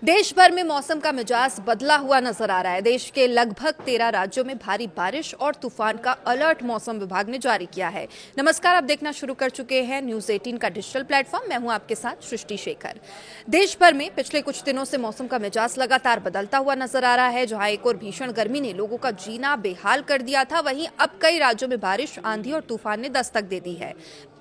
देश भर में मौसम का मिजाज बदला हुआ नजर आ रहा है। देश के लगभग 13 राज्यों में भारी बारिश और तूफान का अलर्ट मौसम विभाग ने जारी किया है। नमस्कार, आप देखना शुरू कर चुके हैं न्यूज 18 का डिजिटल प्लेटफॉर्म। मैं हूं आपके साथ सृष्टि शेखर। देश भर में पिछले कुछ दिनों से मौसम का मिजाज लगातार बदलता हुआ नजर आ रहा है। जहां एक और भीषण गर्मी ने लोगों का जीना बेहाल कर दिया था, वहीं अब कई राज्यों में बारिश, आंधी और तूफान ने दस्तक दे दी है।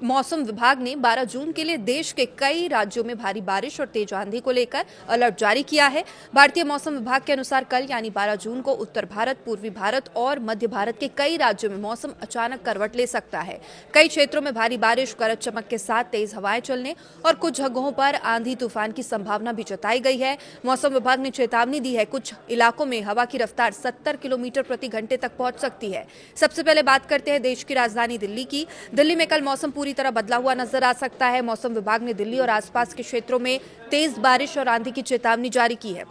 मौसम विभाग ने 12 जून के लिए देश के कई राज्यों में भारी बारिश और तेज आंधी को लेकर अलर्ट जारी किया है। भारतीय मौसम विभाग के अनुसार कल यानी 12 जून को उत्तर भारत, पूर्वी भारत और मध्य भारत के कई राज्यों में मौसम अचानक करवट ले सकता है। कई क्षेत्रों में भारी बारिश, गरज चमक के साथ तेज हवाएं चलने और कुछ जगहों पर आंधी तूफान की संभावना भी जताई गई है। मौसम विभाग ने चेतावनी दी है, कुछ इलाकों में हवा की रफ्तार 70 किलोमीटर प्रति घंटे तक पहुंच सकती है। सबसे पहले बात करते हैं देश की राजधानी दिल्ली की। दिल्ली में कल मौसम पूरी तरह बदला हुआ नजर आ सकता है। मौसम विभाग ने दिल्ली और आसपास के क्षेत्रों में तेज बारिश और आंधी की चेतावनी जारी की है।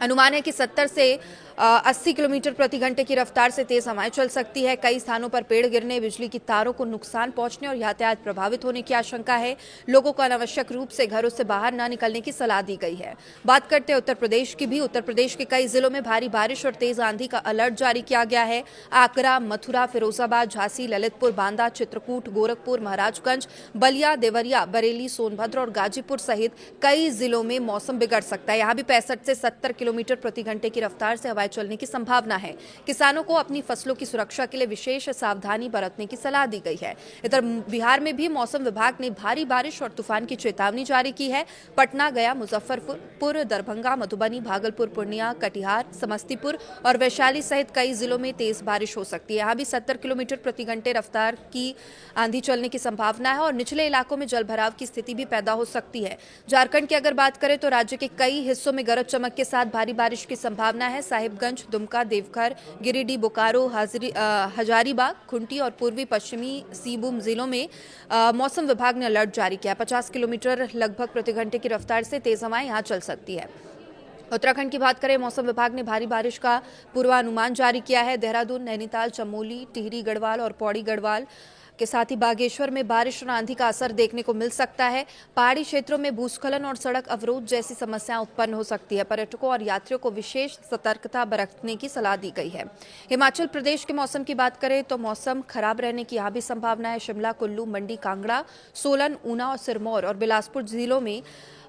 अनुमान है कि 70 से 80 किलोमीटर प्रति घंटे की रफ्तार से तेज हवाएं चल सकती है। कई स्थानों पर पेड़ गिरने, बिजली की तारों को नुकसान पहुंचने और यातायात प्रभावित होने की आशंका है। लोगों को अनावश्यक रूप से घरों से बाहर न निकलने की सलाह दी गई है। बात करते हैं उत्तर प्रदेश की भी। उत्तर प्रदेश के कई जिलों में भारी बारिश और तेज आंधी का अलर्ट जारी किया गया है। आगरा, मथुरा, फिरोजाबाद, झांसी, ललितपुर, बांदा, चित्रकूट, गोरखपुर, महाराजगंज, बलिया, देवरिया, बरेली, सोनभद्र और गाजीपुर सहित कई जिलों में मौसम बिगड़ सकता है। यहाँ भी 65 से 70 किलोमीटर प्रति घंटे की रफ्तार से हवाएं चलने की संभावना है। किसानों को अपनी फसलों की सुरक्षा के लिए विशेष सावधानी बरतने की सलाह दी गई है। इधर बिहार में भी मौसम विभाग ने भारी बारिश और तूफान की चेतावनी जारी की है। पटना, गया, मुजफ्फरपुर, दरभंगा, मधुबनी, भागलपुर, पूर्णिया, कटिहार, समस्तीपुर और वैशाली सहित कई जिलों में तेज बारिश हो सकती है। यहाँ भी 70 किलोमीटर प्रति घंटे रफ्तार की आंधी चलने की संभावना है और निचले इलाकों में जलभराव की स्थिति भी पैदा हो सकती है। झारखंड की अगर बात करें तो राज्य के कई हिस्सों में गरज चमक के साथ भारी बारिश की संभावना है। साहिबगंज, दुमका, देवघर, गिरिडीह, बोकारो, हजारीबाग, खुंटी और पूर्वी पश्चिमी सिंहभूम जिलों में मौसम विभाग ने अलर्ट जारी किया। 50 किलोमीटर लगभग प्रति घंटे की रफ्तार से तेज हवाएं यहां चल सकती है। उत्तराखंड की बात करें, मौसम विभाग ने भारी बारिश का पूर्वानुमान जारी किया है। देहरादून, नैनीताल, चमोली, टिहरी गढ़वाल और पौड़ी गढ़वाल के साथ ही बागेश्वर में बारिश और आंधी का असर देखने को मिल सकता है। पहाड़ी क्षेत्रों में भूस्खलन और सड़क अवरोध जैसी समस्याएं उत्पन्न हो सकती है। पर्यटकों और यात्रियों को विशेष सतर्कता बरतने की सलाह दी गई है। हिमाचल प्रदेश के मौसम की बात करें तो मौसम खराब रहने की यहाँ भी संभावना है। शिमला, कुल्लू, मंडी, कांगड़ा, सोलन, ऊना और सिरमौर और बिलासपुर जिलों में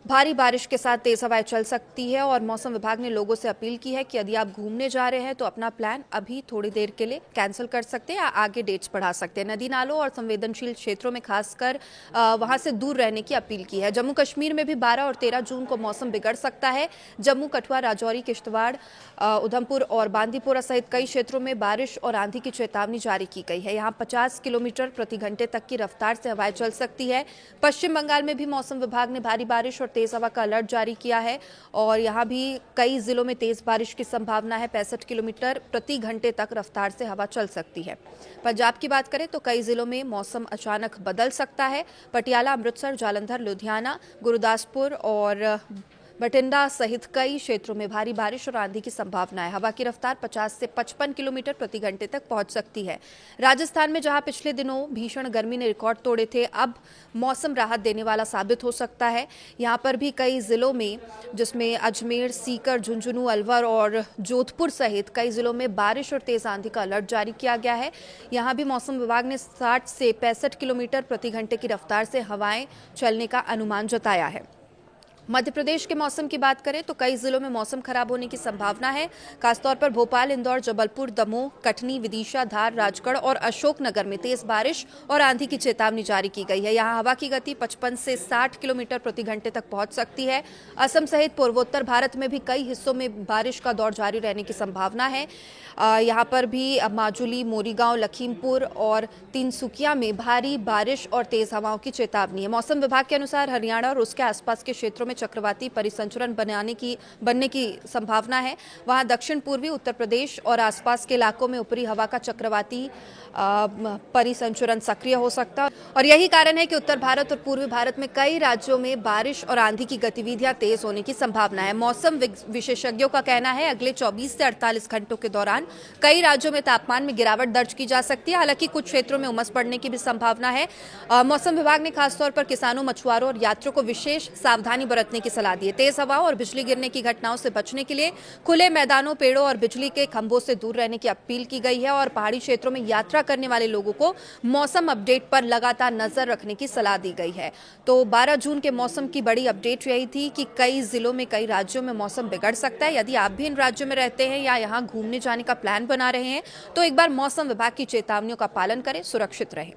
भारी बारिश के साथ तेज हवाएं चल सकती है और मौसम विभाग ने लोगों से अपील की है कि यदि आप घूमने जा रहे हैं तो अपना प्लान अभी थोड़ी देर के लिए कैंसिल कर सकते हैं या आगे डेट्स बढ़ा सकते हैं। नदी नालों और संवेदनशील क्षेत्रों में खासकर वहां से दूर रहने की अपील की है। जम्मू कश्मीर में भी 12 और 13 जून को मौसम बिगड़ सकता है। जम्मू, कठुआ, राजौरी, किश्तवाड़, उधमपुर और बांदीपोरा सहित कई क्षेत्रों में बारिश और आंधी की चेतावनी जारी की गई है। यहाँ 50 किलोमीटर प्रति घंटे तक की रफ्तार से हवाएं चल सकती है। पश्चिम बंगाल में भी मौसम विभाग ने भारी बारिश और तेज हवा का अलर्ट जारी किया है और यहां भी कई जिलों में तेज बारिश की संभावना है। 65 किलोमीटर प्रति घंटे तक रफ्तार से हवा चल सकती है। पंजाब की बात करें तो कई जिलों में मौसम अचानक बदल सकता है। पटियाला, अमृतसर, जालंधर, लुधियाना, गुरदासपुर और बठिंडा सहित कई क्षेत्रों में भारी बारिश और आंधी की संभावना है। हवा की रफ्तार 50 से 55 किलोमीटर प्रति घंटे तक पहुंच सकती है। राजस्थान में जहां पिछले दिनों भीषण गर्मी ने रिकॉर्ड तोड़े थे, अब मौसम राहत देने वाला साबित हो सकता है। यहां पर भी कई जिलों में, जिसमें अजमेर, सीकर, झुंझुनू, अलवर और जोधपुर सहित कई जिलों में बारिश और तेज आंधी का अलर्ट जारी किया गया है। यहां भी मौसम विभाग ने 60 से 65 किलोमीटर प्रति घंटे की रफ्तार से हवाएं चलने का अनुमान जताया है। मध्य प्रदेश के मौसम की बात करें तो कई जिलों में मौसम खराब होने की संभावना है। खासतौर पर भोपाल, इंदौर, जबलपुर, दमोह, कटनी, विदिशा, धार, राजगढ़ और अशोकनगर में तेज बारिश और आंधी की चेतावनी जारी की गई है। यहां हवा की गति 55 से 60 किलोमीटर प्रति घंटे तक पहुंच सकती है। असम सहित पूर्वोत्तर भारत में भी कई हिस्सों में बारिश का दौर जारी रहने की संभावना है। यहां पर भी माजुली, मोरीगांव, लखीमपुर और तिनसुकिया में भारी बारिश और तेज हवाओं की चेतावनी है। मौसम विभाग के अनुसार हरियाणा और उसके आसपास के क्षेत्रों में चक्रवाती परिसंचरण बनने की संभावना है। वहां दक्षिण पूर्वी उत्तर प्रदेश और आसपास के इलाकों में ऊपरी हवा का चक्रवाती परिसंचरण सक्रिय हो सकता है और यही कारण है कि उत्तर भारत और पूर्वी भारत में कई राज्यों में बारिश और आंधी की गतिविधियां तेज होने की संभावना है। मौसम विशेषज्ञों का कहना है अगले 24 से 48 घंटों के दौरान कई राज्यों में तापमान में गिरावट दर्ज की जा सकती है। हालांकि कुछ क्षेत्रों में उमस बढ़ने की भी संभावना है। मौसम विभाग ने खासतौर पर किसानों, मछुआरों और यात्रियों को विशेष सावधानी बरतने की सलाह दी है। तेज हवाओं और बिजली गिरने की घटनाओं से बचने के लिए खुले मैदानों, पेड़ों और बिजली के खंभों से दूर रहने की अपील की गई है और पहाड़ी क्षेत्रों में यात्रा करने वाले लोगों को मौसम अपडेट पर लगातार नजर रखने की सलाह दी गई है। तो 12 जून के मौसम की बड़ी अपडेट यही थी कि कई जिलों में, कई राज्यों में मौसम बिगड़ सकता है। यदि आप भी इन राज्यों में रहते हैं या यहाँ घूमने जाने का प्लान बना रहे हैं तो एक बार मौसम विभाग की चेतावनियों का पालन करें, सुरक्षित रहें।